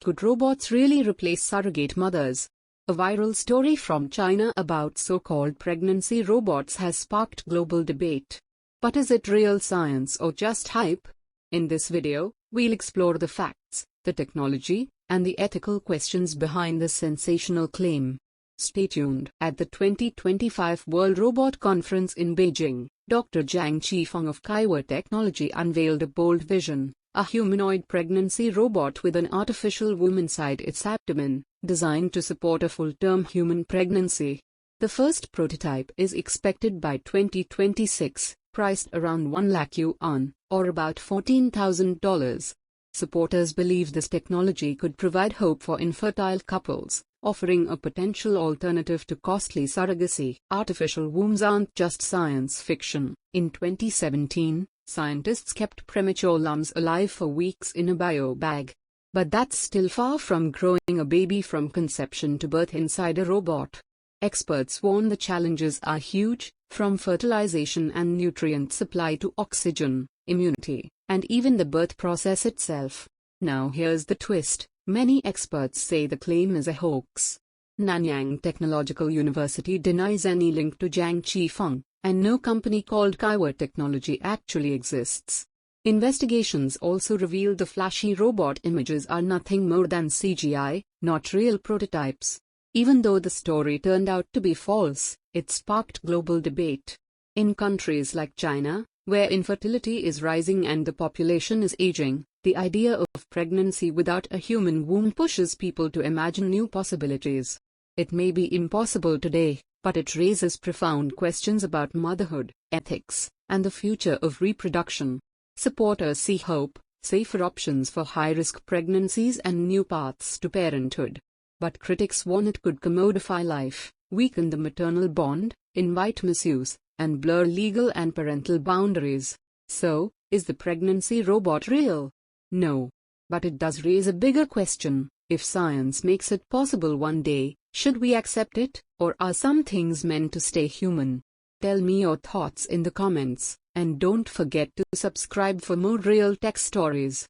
Could robots really replace surrogate mothers? A viral story from China about so-called pregnancy robots has sparked global debate. But is it real science or just hype? In this video, we'll explore the facts, the technology, and the ethical questions behind this sensational claim. Stay tuned. At the 2025 World Robot Conference in Beijing, Dr. Zhang Qifeng of Kaiwa Technology unveiled a bold vision: a humanoid pregnancy robot with an artificial womb inside its abdomen, designed to support a full-term human pregnancy. The first prototype is expected by 2026, priced around 1 lakh yuan, or about $14,000. Supporters believe this technology could provide hope for infertile couples, offering a potential alternative to costly surrogacy. Artificial wombs aren't just science fiction. In 2017, scientists kept premature lambs alive for weeks in a biobag. But that's still far from growing a baby from conception to birth inside a robot. Experts warn the challenges are huge, from fertilization and nutrient supply to oxygen, immunity, and even the birth process itself. Now here's the twist: many experts say the claim is a hoax. Nanyang Technological University denies any link to Zhang Qifeng, and no company called Kaiwa Technology actually exists. Investigations also reveal the flashy robot images are nothing more than CGI, not real prototypes. Even though the story turned out to be false, it sparked global debate. In countries like China, where infertility is rising and the population is aging, the idea of pregnancy without a human womb pushes people to imagine new possibilities. It may be impossible today, but it raises profound questions about motherhood, ethics, and the future of reproduction. Supporters see hope, safer options for high-risk pregnancies and new paths to parenthood. But critics warn it could commodify life, weaken the maternal bond, invite misuse, and blur legal and parental boundaries. So, is the pregnancy robot real? No. But it does raise a bigger question: if science makes it possible one day, should we accept it, or are some things meant to stay human? Tell me your thoughts in the comments, and don't forget to subscribe for more real tech stories.